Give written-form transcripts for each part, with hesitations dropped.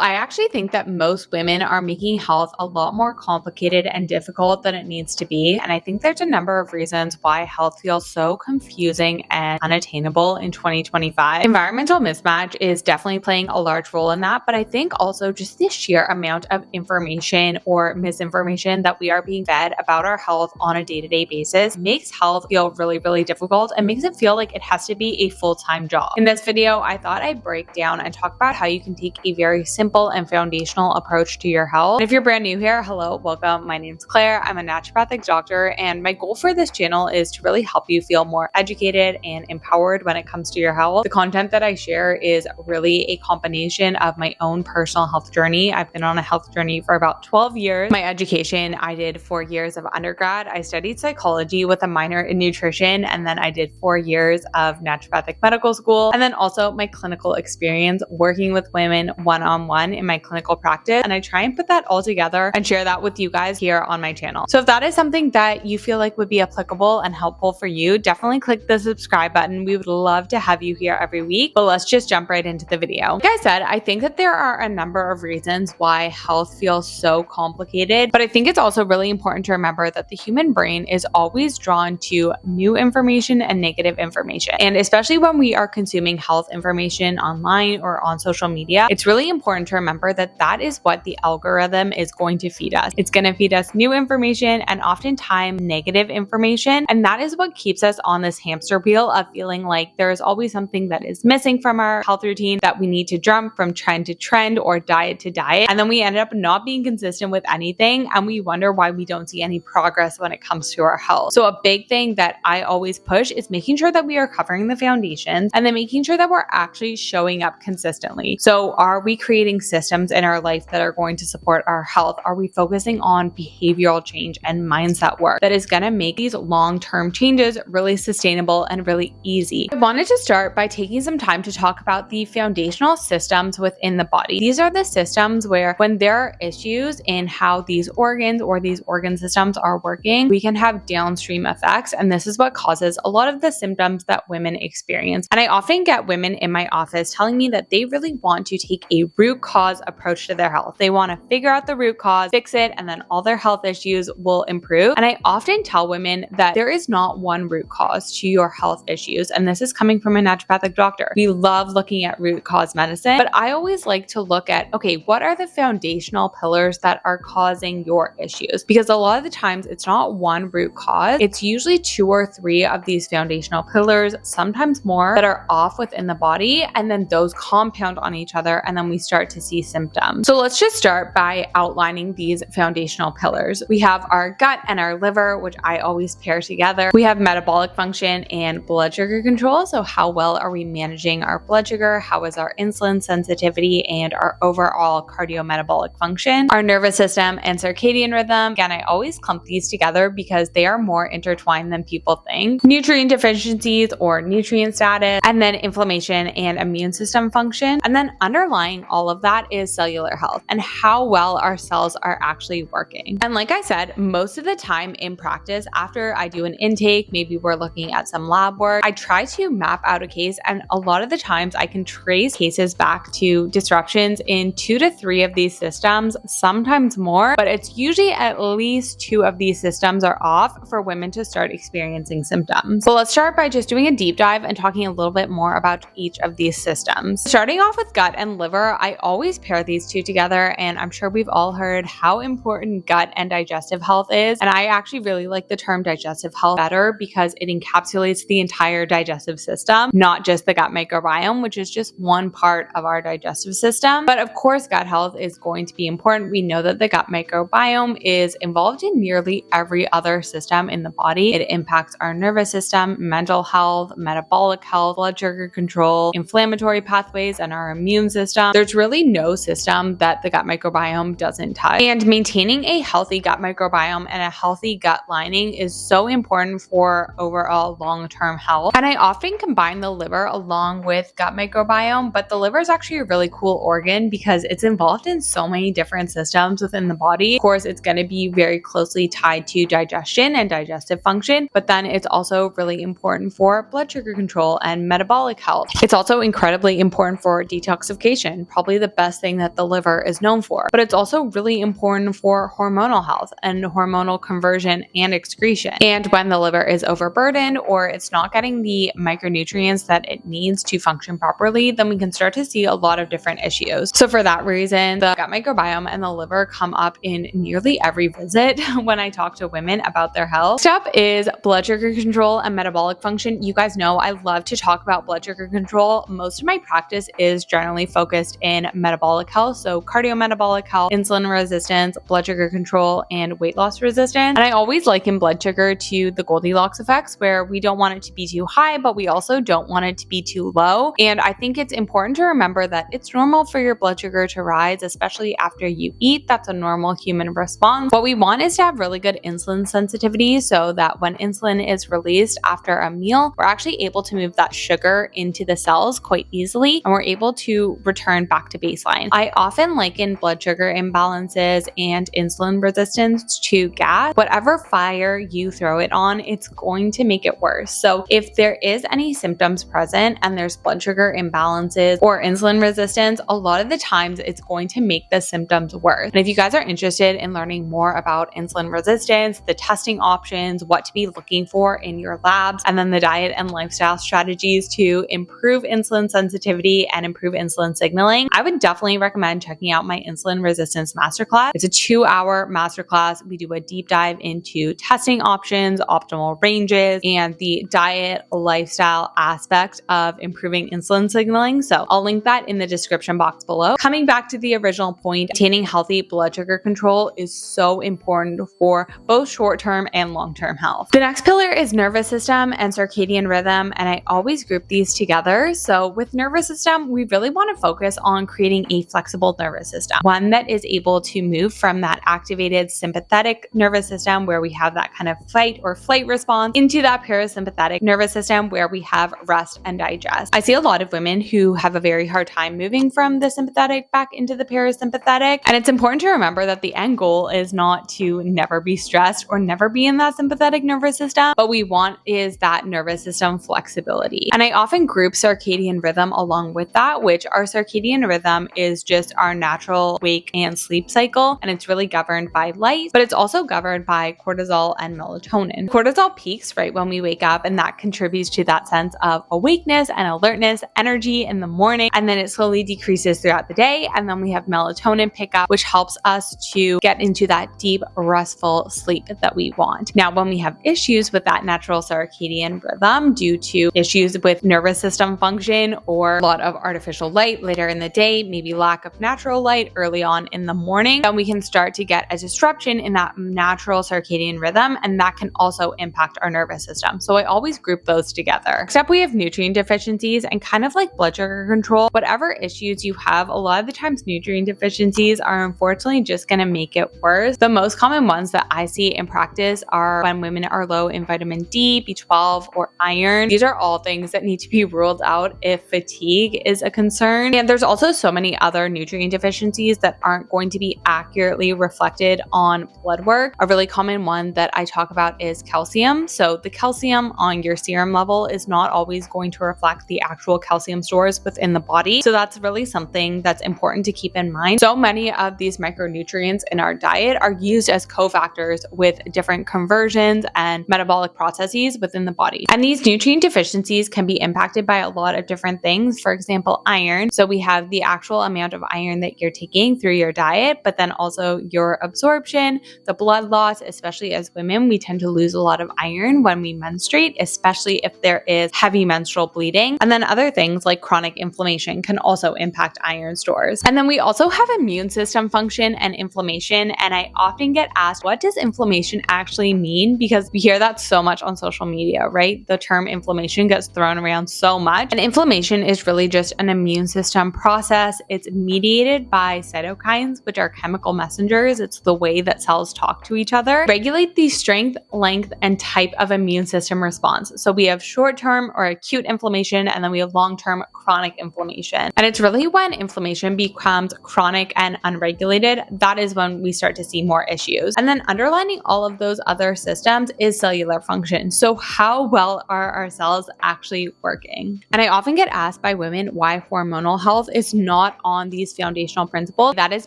I actually think that most women are making health a lot more complicated and difficult than it needs to be. And I think there's a number of reasons why health feels so confusing and unattainable in 2025. Environmental mismatch is definitely playing a large role in that. But I think also just the sheer amount of information or misinformation that we are being fed about our health on a day-to-day basis makes health feel really, really difficult and makes it feel like it has to be a full-time job. In this video, I thought I'd break down and talk about how you can take a very simple and foundational approach to your health. And if you're brand new here, hello, welcome. My name's Claire. I'm a naturopathic doctor, and my goal for this channel is to really help you feel more educated and empowered when it comes to your health. The content that I share is really a combination of my own personal health journey. I've been on a health journey for about 12 years. My education, I did 4 years of undergrad. I studied psychology with a minor in nutrition, and then I did 4 years of naturopathic medical school, and then also my clinical experience working with women one-on-one in my clinical practice. And I try and put that all together and share that with you guys here on my channel. So if that is something that you feel like would be applicable and helpful for you, definitely click the subscribe button. We would love to have you here every week, but let's just jump right into the video. Like I said, I think that there are a number of reasons why health feels so complicated, but I think it's also really important to remember that the human brain is always drawn to new information and negative information. And especially when we are consuming health information online or on social media, it's really important to remember that that is what the algorithm is going to feed us. It's going to feed us new information and oftentimes negative information. And that is what keeps us on this hamster wheel of feeling like there is always something that is missing from our health routine, that we need to jump from trend to trend or diet to diet. And then we end up not being consistent with anything. And we wonder why we don't see any progress when it comes to our health. So a big thing that I always push is making sure that we are covering the foundations and then making sure that we're actually showing up consistently. So are we creating systems in our life that are going to support our health? Are we focusing on behavioral change and mindset work that is going to make these long-term changes really sustainable and really easy? I wanted to start by taking some time to talk about the foundational systems within the body. These are the systems where when there are issues in how these organs or these organ systems are working, we can have downstream effects. And this is what causes a lot of the symptoms that women experience. And I often get women in my office telling me that they really want to take a root cause approach to their health. They want to figure out the root cause, fix it, and then all their health issues will improve. And I often tell women that there is not one root cause to your health issues. And this is coming from a naturopathic doctor. We love looking at root cause medicine, but I always like to look at, okay, what are the foundational pillars that are causing your issues? Because a lot of the times it's not one root cause. It's usually 2 or 3 of these foundational pillars, sometimes more, that are off within the body. And then those compound on each other. And then we start to see symptoms. So let's just start by outlining these foundational pillars. We have our gut and our liver, which I always pair together. We have metabolic function and blood sugar control. So how well are we managing our blood sugar? How is our insulin sensitivity and our overall cardiometabolic function? Our nervous system and circadian rhythm. Again, I always clump these together because they are more intertwined than people think. Nutrient deficiencies or nutrient status, and then inflammation and immune system function. And then underlying all of that is cellular health and how well our cells are actually working. And like I said, most of the time in practice, after I do an intake, maybe we're looking at some lab work, I try to map out a case. And a lot of the times I can trace cases back to disruptions in 2 to 3 of these systems, sometimes more, but it's usually at least 2 of these systems are off for women to start experiencing symptoms. So let's start by just doing a deep dive and talking a little bit more about each of these systems. Starting off with gut and liver, I always pair these 2 together, and I'm sure we've all heard how important gut and digestive health is. And I actually really like the term digestive health better because it encapsulates the entire digestive system, not just the gut microbiome, which is just one part of our digestive system. But of course, gut health is going to be important. We know that the gut microbiome is involved in nearly every other system in the body. It impacts our nervous system, mental health, metabolic health, blood sugar control, inflammatory pathways, and our immune system. There's really no system that the gut microbiome doesn't touch. And maintaining a healthy gut microbiome and a healthy gut lining is so important for overall long-term health. And I often combine the liver along with gut microbiome, but the liver is actually a really cool organ because it's involved in so many different systems within the body. Of course, it's going to be very closely tied to digestion and digestive function, but then it's also really important for blood sugar control and metabolic health. It's also incredibly important for detoxification. Probably the best thing that the liver is known for. But it's also really important for hormonal health and hormonal conversion and excretion. And when the liver is overburdened or it's not getting the micronutrients that it needs to function properly, then we can start to see a lot of different issues. So for that reason, the gut microbiome and the liver come up in nearly every visit when I talk to women about their health. Next up is blood sugar control and metabolic function. You guys know I love to talk about blood sugar control. Most of my practice is generally focused in metabolic health, so cardiometabolic health, insulin resistance, blood sugar control, and weight loss resistance. And I always liken blood sugar to the Goldilocks effects, where we don't want it to be too high, but we also don't want it to be too low. And I think it's important to remember that it's normal for your blood sugar to rise, especially after you eat. That's a normal human response. What we want is to have really good insulin sensitivity so that when insulin is released after a meal, we're actually able to move that sugar into the cells quite easily, and we're able to return back to baseline. I often liken blood sugar imbalances and insulin resistance to gas. Whatever fire you throw it on, it's going to make it worse. So if there is any symptoms present and there's blood sugar imbalances or insulin resistance, a lot of the times it's going to make the symptoms worse. And if you guys are interested in learning more about insulin resistance, the testing options, what to be looking for in your labs, and then the diet and lifestyle strategies to improve insulin sensitivity and improve insulin signaling, I would definitely recommend checking out my insulin resistance masterclass. It's a 2-hour masterclass. We do a deep dive into testing options, optimal ranges, and the diet lifestyle aspect of improving insulin signaling. So I'll link that in the description box below. Coming back to the original point, maintaining healthy blood sugar control is so important for both short-term and long-term health. The next pillar is nervous system and circadian rhythm, and I always group these together. So with nervous system, we really want to focus on creating a flexible nervous system, one that is able to move from that activated sympathetic nervous system where we have that kind of fight or flight response into that parasympathetic nervous system where we have rest and digest. I see a lot of women who have a very hard time moving from the sympathetic back into the parasympathetic, and it's important to remember that the end goal is not to never be stressed or never be in that sympathetic nervous system. What we want is that nervous system flexibility. And I often group circadian rhythm along with that, which our circadian rhythm is just our natural wake and sleep cycle, and it's really governed by light, but it's also governed by cortisol and melatonin. Cortisol peaks right when we wake up, and that contributes to that sense of awakeness and alertness, energy in the morning, and then it slowly decreases throughout the day. And then we have melatonin pickup, which helps us to get into that deep, restful sleep that we want. Now, when we have issues with that natural circadian rhythm due to issues with nervous system function or a lot of artificial light later in the day, maybe lack of natural light early on in the morning, then we can start to get a disruption in that natural circadian rhythm, and that can also impact our nervous system. So I always group those together. Next up, we have nutrient deficiencies, and kind of like blood sugar control, whatever issues you have, a lot of the times nutrient deficiencies are unfortunately just going to make it worse. The most common ones that I see in practice are when women are low in vitamin D, B12, or iron. These are all things that need to be ruled out if fatigue is a concern. And there's also so many other nutrient deficiencies that aren't going to be accurately reflected on blood work. A really common one that I talk about is calcium. So the calcium on your serum level is not always going to reflect the actual calcium stores within the body. So that's really something that's important to keep in mind. So many of these micronutrients in our diet are used as cofactors with different conversions and metabolic processes within the body. And these nutrient deficiencies can be impacted by a lot of different things. For example, iron. So we have the actual amount of iron that you're taking through your diet, but then also your absorption, the blood loss, especially as women, we tend to lose a lot of iron when we menstruate, especially if there is heavy menstrual bleeding. And then other things like chronic inflammation can also impact iron stores. And then we also have immune system function and inflammation. And I often get asked, what does inflammation actually mean? Because we hear that so much on social media, right? The term inflammation gets thrown around so much. And inflammation is really just an immune system process. It's mediated by cytokines, which are chemical messengers. It's the way that cells talk to each other. Regulate the strength, length, and type of immune system response. So we have short-term or acute inflammation, and then we have long-term chronic inflammation. And it's really when inflammation becomes chronic and unregulated, that is when we start to see more issues. And then underlining all of those other systems is cellular function. So how well are our cells actually working? And I often get asked by women why hormonal health is not not on these foundational principles, that is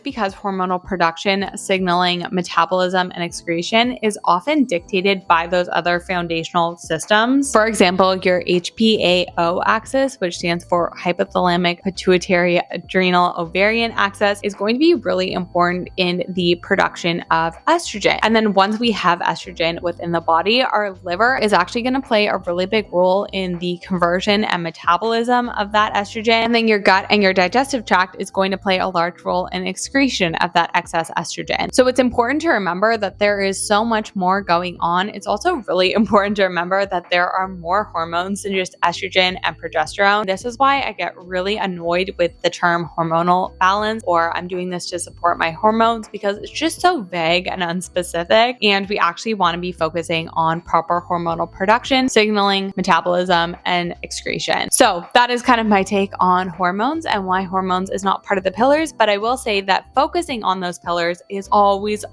because hormonal production, signaling, metabolism, and excretion is often dictated by those other foundational systems. For example, your HPAO axis, which stands for hypothalamic pituitary adrenal ovarian axis, is going to be really important in the production of estrogen. And then once we have estrogen within the body, our liver is actually going to play a really big role in the conversion and metabolism of that estrogen. And then your gut and your digestive tract is going to play a large role in excretion of that excess estrogen. So it's important to remember that there is so much more going on. It's also really important to remember that there are more hormones than just estrogen and progesterone. This is why I get really annoyed with the term hormonal balance, or I'm doing this to support my hormones, because it's just so vague and unspecific. And we actually want to be focusing on proper hormonal production, signaling, metabolism, and excretion. So that is kind of my take on hormones and why hormones is not part of the pillars. But I will say that focusing on those pillars is always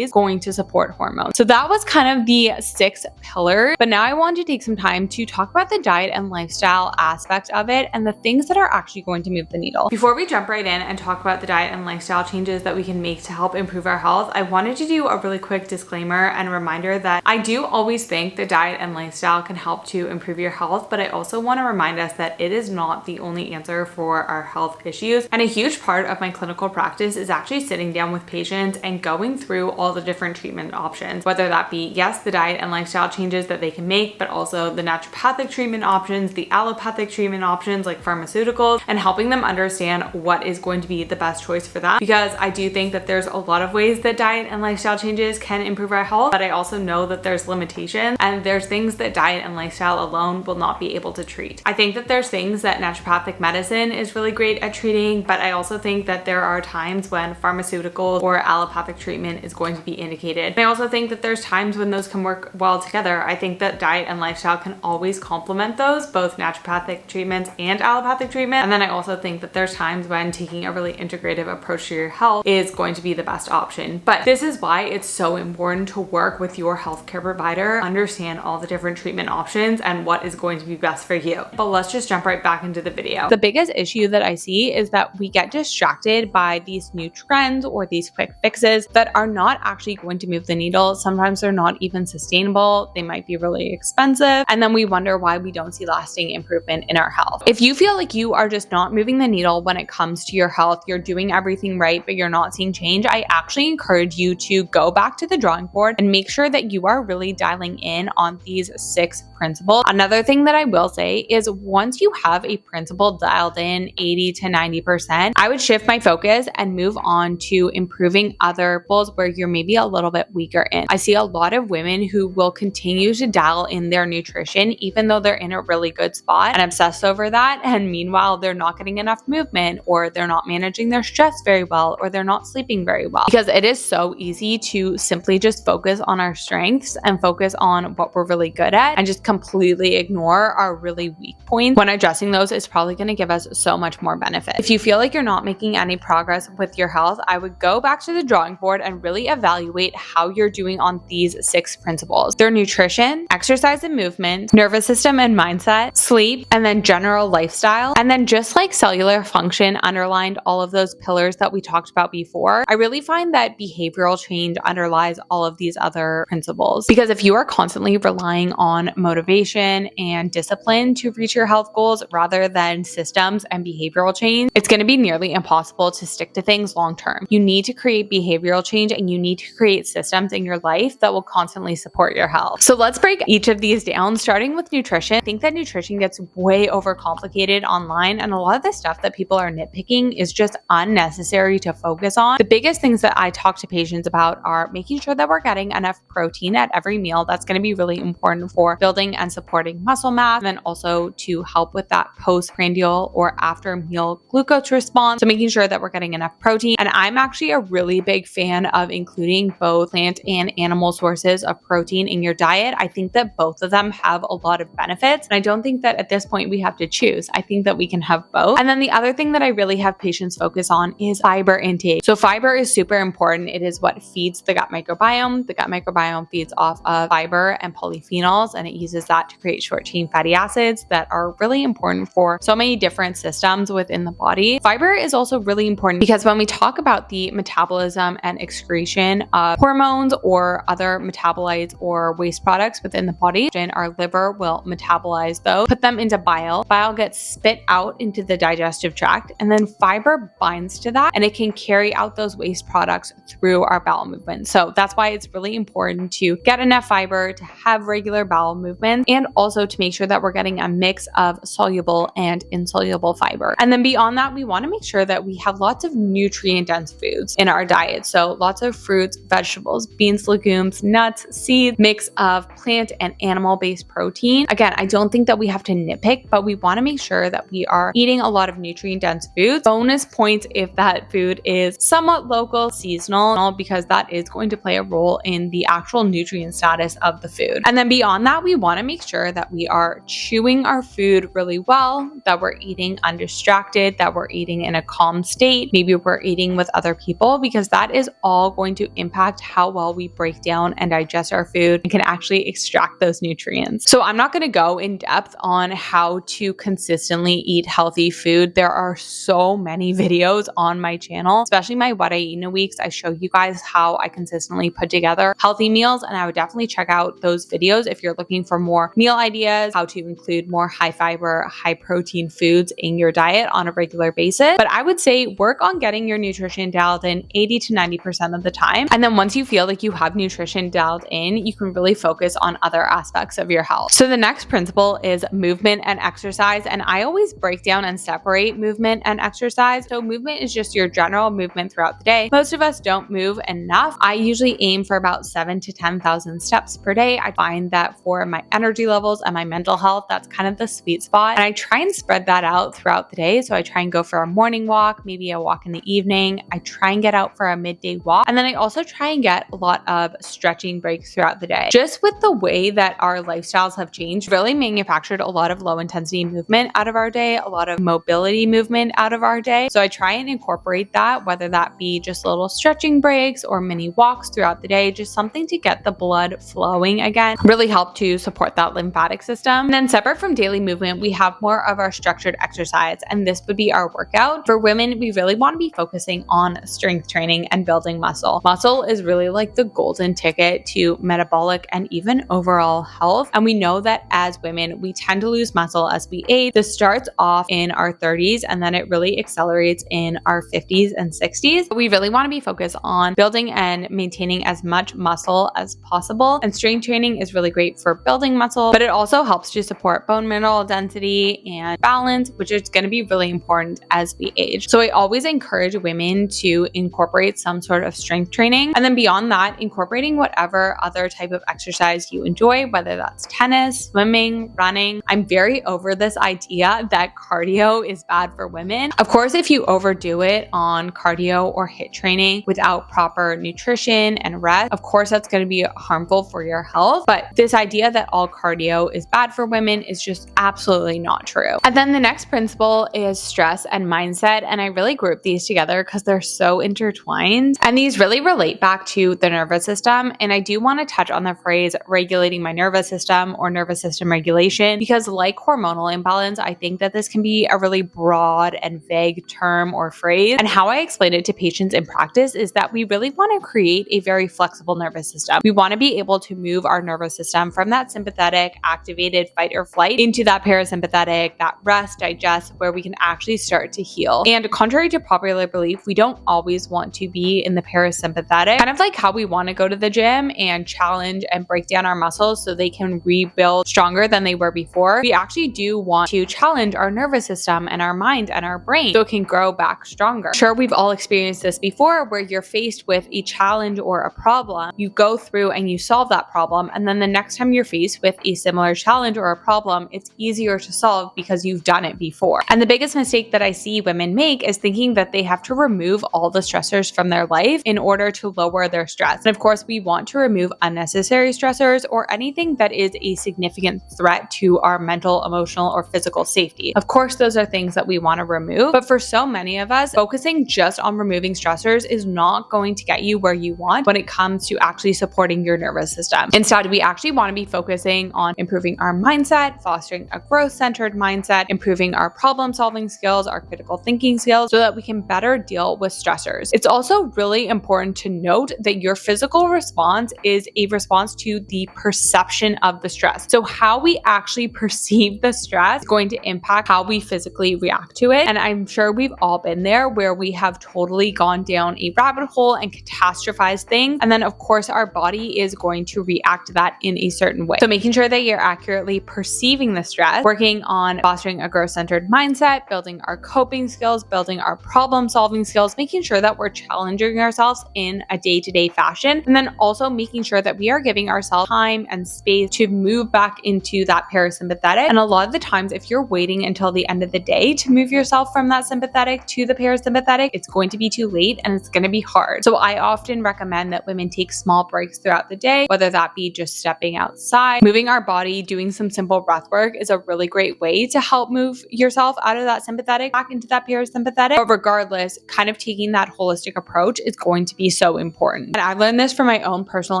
going to support hormones. So that was kind of the 6 pillars. But now I want to take some time to talk about the diet and lifestyle aspect of it and the things that are actually going to move the needle. Before we jump right in and talk about the diet and lifestyle changes that we can make to help improve our health, I wanted to do a really quick disclaimer and reminder that I do always think the diet and lifestyle can help to improve your health, but I also want to remind us that it is not the only answer for our health issues. And a huge part of my clinical practice is actually sitting down with patients and going through all the different treatment options, whether that be, yes, the diet and lifestyle changes that they can make, but also the naturopathic treatment options, the allopathic treatment options like pharmaceuticals, and helping them understand what is going to be the best choice for them. Because I do think that there's a lot of ways that diet and lifestyle changes can improve our health, but I also know that there's limitations and there's things that diet and lifestyle alone will not be able to treat. I think that there's things that naturopathic medicine is really great at treating, but I also think that there are times when pharmaceuticals or allopathic treatment is going to be indicated. And I also think that there's times when those can work well together. I think that diet and lifestyle can always complement those, both naturopathic treatments and allopathic treatment. And then I also think that there's times when taking a really integrative approach to your health is going to be the best option. But this is why it's so important to work with your healthcare provider, understand all the different treatment options and what is going to be best for you. But let's just jump right back into the video. The biggest issue that I see is that we get distracted by these new trends or these quick fixes that are not actually going to move the needle. Sometimes they're not even sustainable. They might be really expensive. And then we wonder why we don't see lasting improvement in our health. If you feel like you are just not moving the needle when it comes to your health, you're doing everything right, but you're not seeing change, I actually encourage you to go back to the drawing board and make sure that you are really dialing in on these 6 principles. Another thing that I will say is once you have a principle dialed in 80 to 90%, I would shift my focus and move on to improving other goals where you're maybe a little bit weaker in. I see a lot of women who will continue to dial in their nutrition even though they're in a really good spot and obsess over that, and meanwhile they're not getting enough movement, or they're not managing their stress very well, or they're not sleeping very well. Because it is so easy to simply just focus on our strengths and focus on what we're really good at and just completely ignore our really weak points, when addressing those is probably going to give us so much more benefit. If you feel like you're not making any progress with your health, I would go back to the drawing board and really evaluate how you're doing on these 6 principles. They're nutrition, exercise and movement, nervous system and mindset, sleep, and then general lifestyle. And then just like cellular function underlined all of those pillars that we talked about before, I really find that behavioral change underlies all of these other principles. Because if you are constantly relying on motivation and discipline to reach your health goals rather than systems and behavioral change, it's going to be nearly impossible to stick to things long term. You need to create behavioral change and you need to create systems in your life that will constantly support your health. So let's break each of these down, starting with nutrition. I think that nutrition gets way overcomplicated online, and a lot of the stuff that people are nitpicking is just unnecessary to focus on. The biggest things that I talk to patients about are making sure that we're getting enough protein at every meal. That's going to be really important for building and supporting muscle mass, and then also to help with that postprandial or after meal glucose response. So making sure that we're getting enough protein. And I'm actually a really big fan of including both plant and animal sources of protein in your diet. I think that both of them have a lot of benefits. And I don't think that at this point we have to choose. I think that we can have both. And then the other thing that I really have patients focus on is fiber intake. So fiber is super important. It is what feeds the gut microbiome. The gut microbiome feeds off of fiber and polyphenols, and it uses uses that to create short chain fatty acids that are really important for so many different systems within the body. Fiber is also really important because when we talk about the metabolism and excretion of hormones or other metabolites or waste products within the body, our liver will metabolize those, put them into bile. Bile gets spit out into the digestive tract, and then fiber binds to that and it can carry out those waste products through our bowel movement. So that's why it's really important to get enough fiber, to have regular bowel movements, and also to make sure that we're getting a mix of soluble and insoluble fiber. And then beyond that, we want to make sure that we have lots of nutrient-dense foods in our diet. So lots of fruits, vegetables, beans, legumes, nuts, seeds, mix of plant and animal-based protein. Again, I don't think that we have to nitpick, but we want to make sure that we are eating a lot of nutrient-dense foods. Bonus points if that food is somewhat local, seasonal, because that is going to play a role in the actual nutrient status of the food. And then beyond that, we want to make sure that we are chewing our food really well, that we're eating undistracted, that we're eating in a calm state. Maybe we're eating with other people, because that is all going to impact how well we break down and digest our food and can actually extract those nutrients. So I'm not going to go in depth on how to consistently eat healthy food. There are so many videos on my channel, especially my What I Eat in a Weeks. I show you guys how I consistently put together healthy meals, and I would definitely check out those videos if you're looking for more meal ideas, how to include more high fiber, high protein foods in your diet on a regular basis. But I would say work on getting your nutrition dialed in 80 to 90% of the time. And then once you feel like you have nutrition dialed in, you can really focus on other aspects of your health. So the next principle is movement and exercise. And I always break down and separate movement and exercise. So movement is just your general movement throughout the day. Most of us don't move enough. I usually aim for about 7,000 to 10,000 steps per day. I find that for my energy levels and my mental health, that's kind of the sweet spot. And I try and spread that out throughout the day. So I try and go for a morning walk, maybe a walk in the evening. I try and get out for a midday walk. And then I also try and get a lot of stretching breaks throughout the day. Just with the way that our lifestyles have changed, really manufactured a lot of low intensity movement out of our day, a lot of mobility movement out of our day. So I try and incorporate that, whether that be just little stretching breaks or mini walks throughout the day, just something to get the blood flowing again, really help to support that lymphatic system. And then separate from daily movement, we have more of our structured exercise, and this would be our workout. For women, we really want to be focusing on strength training and building muscle. Muscle is really like the golden ticket to metabolic and even overall health. And we know that as women, we tend to lose muscle as we age. This starts off in our 30s and then it really accelerates in our 50s and 60s. We really want to be focused on building and maintaining as much muscle as possible. And strength training is really great for building muscle, but it also helps to support bone mineral density and balance, which is going to be really important as we age. So I always encourage women to incorporate some sort of strength training. And then beyond that, incorporating whatever other type of exercise you enjoy, whether that's tennis, swimming, running. I'm very over this idea that cardio is bad for women. Of course, if you overdo it on cardio or HIIT training without proper nutrition and rest, of course, that's going to be harmful for your health. But this idea that all cardio is bad for women is just absolutely not true. And then the next principle is stress and mindset. And I really group these together because they're so intertwined. And these really relate back to the nervous system. And I do want to touch on the phrase regulating my nervous system or nervous system regulation, because like hormonal imbalance, I think that this can be a really broad and vague term or phrase. And how I explain it to patients in practice is that we really want to create a very flexible nervous system. We want to be able to move our nervous system from that sympathetic, activated fight or flight into that parasympathetic, that rest, digest, where we can actually start to heal. And contrary to popular belief, we don't always want to be in the parasympathetic, kind of like how we want to go to the gym and challenge and break down our muscles so they can rebuild stronger than they were before. We actually do want to challenge our nervous system and our mind and our brain so it can grow back stronger. Sure, we've all experienced this before where you're faced with a challenge or a problem, you go through and you solve that problem, and then the next time you're faced with a similar challenge or a problem, it's easier to solve because you've done it before. And the biggest mistake that I see women make is thinking that they have to remove all the stressors from their life in order to lower their stress. And of course, we want to remove unnecessary stressors or anything that is a significant threat to our mental, emotional, or physical safety. Of course, those are things that we want to remove, but for so many of us, focusing just on removing stressors is not going to get you where you want when it comes to actually supporting your nervous system. Instead, we actually want to be focused focusing on improving our mindset, fostering a growth-centered mindset, improving our problem-solving skills, our critical thinking skills, so that we can better deal with stressors. It's also really important to note that your physical response is a response to the perception of the stress. So how we actually perceive the stress is going to impact how we physically react to it. And I'm sure we've all been there where we have totally gone down a rabbit hole and catastrophized things. And then of course our body is going to react to that in a certain way. So making sure that you're accurately perceiving the stress, working on fostering a growth-centered mindset, building our coping skills, building our problem-solving skills, making sure that we're challenging ourselves in a day-to-day fashion, and then also making sure that we are giving ourselves time and space to move back into that parasympathetic. And a lot of the times, if you're waiting until the end of the day to move yourself from that sympathetic to the parasympathetic, it's going to be too late and it's going to be hard. So I often recommend that women take small breaks throughout the day, whether that be just stepping outside, moving our body, doing some simple breath work is a really great way to help move yourself out of that sympathetic back into that parasympathetic. But regardless, kind of taking that holistic approach is going to be so important. And I learned this from my own personal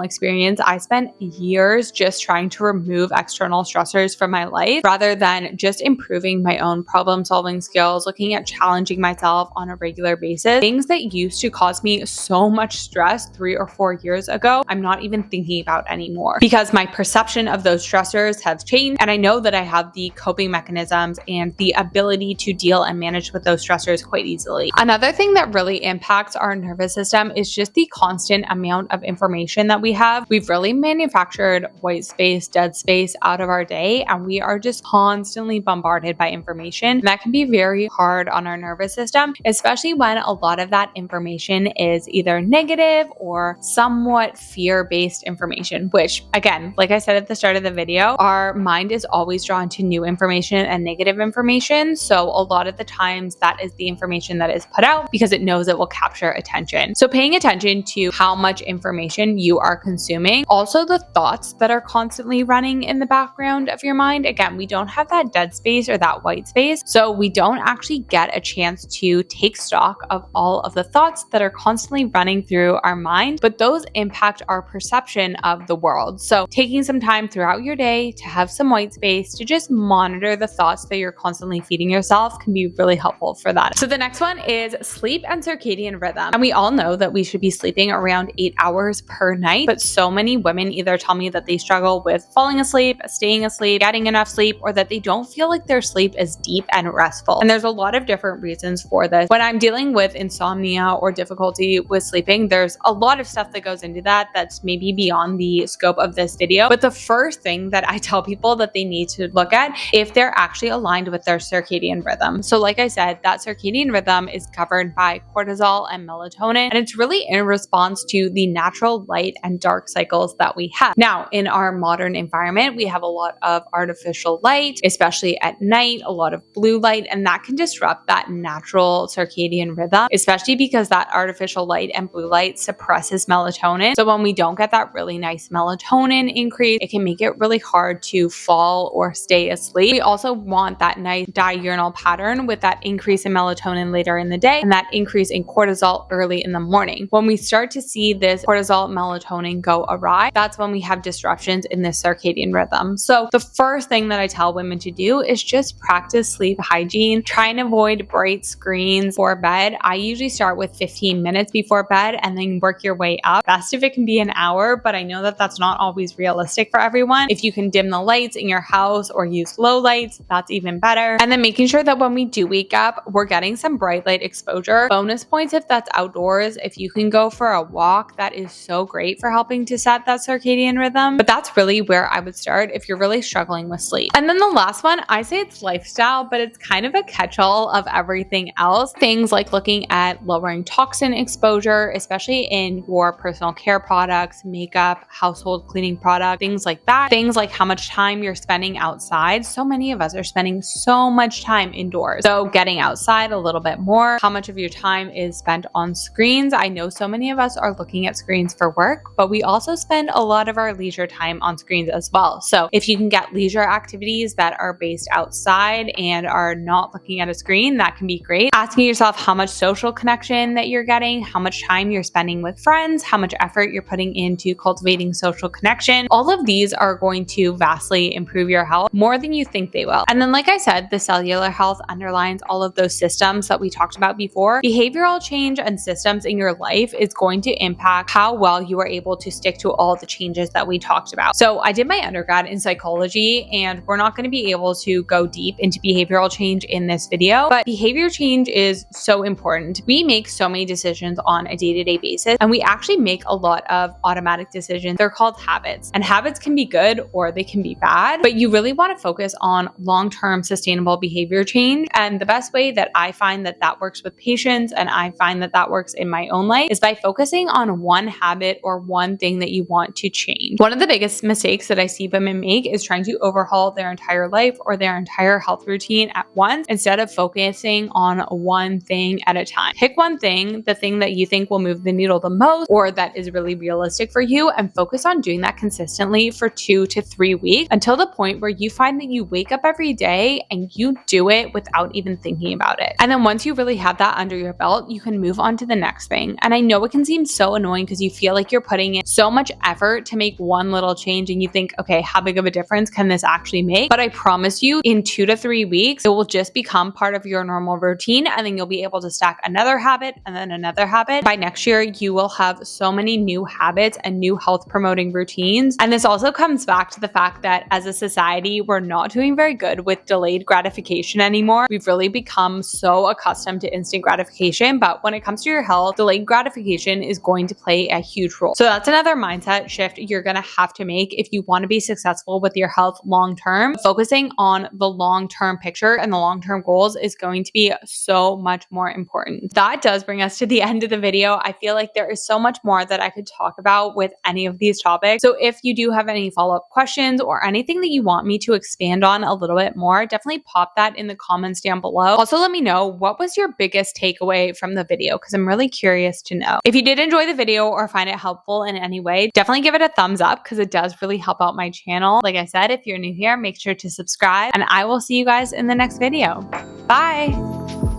experience. I spent years just trying to remove external stressors from my life rather than just improving my own problem solving skills, looking at challenging myself on a regular basis. Things that used to cause me so much stress 3 or 4 years ago, I'm not even thinking about anymore because my perception of those stressors has changed. And I know that I have the coping mechanisms and the ability to deal and manage with those stressors quite easily. Another thing that really impacts our nervous system is just the constant amount of information that we have. We've really manufactured white space, dead space out of our day, and we are just constantly bombarded by information. And that can be very hard on our nervous system, especially when a lot of that information is either negative or somewhat fear-based information, which again, like I said at the start of the video, our mind is always drawn to new information and negative information. So a lot of the times that is the information that is put out because it knows it will capture attention. So paying attention to how much information you are consuming, also the thoughts that are constantly running in the background of your mind. Again, we don't have that dead space or that white space. So we don't actually get a chance to take stock of all of the thoughts that are constantly running through our mind, but those impact our perception of the world. So taking some time throughout your day to have some white space to just monitor the thoughts that you're constantly feeding yourself can be really helpful for that. So the next one is sleep and circadian rhythm. And we all know that we should be sleeping around 8 hours per night, but so many women either tell me that they struggle with falling asleep, staying asleep, getting enough sleep, or that they don't feel like their sleep is deep and restful. And there's a lot of different reasons for this. When I'm dealing with insomnia or difficulty with sleeping, there's a lot of stuff that goes into that that's maybe beyond the scope of this video. But the first thing that I tell people that they need to look at if they're actually aligned with their circadian rhythm. So like I said, that circadian rhythm is governed by cortisol and melatonin, and it's really in response to the natural light and dark cycles that we have. Now, in our modern environment, we have a lot of artificial light, especially at night, a lot of blue light, and that can disrupt that natural circadian rhythm, especially because that artificial light and blue light suppresses melatonin. So when we don't get that really nice melatonin increase, it can make it really hard to fall or stay asleep. We also want that nice diurnal pattern with that increase in melatonin later in the day and that increase in cortisol early in the morning. When we start to see this cortisol melatonin go awry, that's when we have disruptions in the circadian rhythm. So the first thing that I tell women to do is just practice sleep hygiene. Try and avoid bright screens for bed. I usually start with 15 minutes before bed and then work your way up. Best if it can be an hour, but I know that that's not always realistic for everyone. If you can dim the lights in your house or use low lights, that's even better. And then making sure that when we do wake up, we're getting some bright light exposure. Bonus points if that's outdoors. If you can go for a walk, that is so great for helping to set that circadian rhythm. But that's really where I would start if you're really struggling with sleep. And then the last one, I say it's lifestyle, but it's kind of a catch-all of everything else. Things like looking at lowering toxin exposure, especially in your personal care products, makeup, household cleaning products, things like that. Things like how much time you're spending outside. So many of us are spending so much time indoors. So getting outside a little bit more, how much of your time is spent on screens. I know so many of us are looking at screens for work, but we also spend a lot of our leisure time on screens as well. So if you can get leisure activities that are based outside and are not looking at a screen, that can be great. Asking yourself how much social connection that you're getting, how much time you're spending with friends, how much effort you're putting into cultivating social connection. All of these are going to vastly improve your health more than you think they will. And then, like I said, the cellular health underlines all of those systems that we talked about before. Behavioral change and systems in your life is going to impact how well you are able to stick to all the changes that we talked about. So I did my undergrad in psychology, and we're not going to be able to go deep into behavioral change in this video, but behavior change is so important. We make so many decisions on a day-to-day basis, and we actually make a lot of automatic decisions. They're called habits, and habits can be good or they can be bad, but you really want to focus on long-term sustainable behavior change. And the best way that I find that that works with patients, and I find that that works in my own life, is by focusing on one habit or one thing that you want to change. One of the biggest mistakes that I see women make is trying to overhaul their entire life or their entire health routine at once instead of focusing on one thing at a time. Pick one thing, the thing that you think will move the needle the most or that is really realistic for you, and focus on doing that consistently for 2 to 3 weeks until the point where you find that you wake up every day and you do it without even thinking about it. And then once you really have that under your belt, you can move on to the next thing. And I know it can seem so annoying because you feel like you're putting in so much effort to make one little change and you think, okay, how big of a difference can this actually make? But I promise you, in 2 to 3 weeks, it will just become part of your normal routine, and then you'll be able to stack another habit and then another habit. By next year, you will have so many new habits and new health promoting routines. And this also comes back to the fact that as a society, we're not doing very good with delayed gratification anymore. We've really become so accustomed to instant gratification, but when it comes to your health, delayed gratification is going to play a huge role. So that's another mindset shift you're going to have to make if you want to be successful with your health long term. Focusing on the long term picture and the long term goals is going to be so much more important. That does bring us to the end of the video. I feel like there is so much more that I could talk about with any of these topics. So if you do have any follow-up questions or anything that you want me to expand on a little bit more, definitely pop that in the comments down below. Also, let me know, what was your biggest takeaway from the video? Because I'm really curious to know. If you did enjoy the video or find it helpful in any way, definitely give it a thumbs up because it does really help out my channel. Like I said, if you're new here, make sure to subscribe, and I will see you guys in the next video. Bye!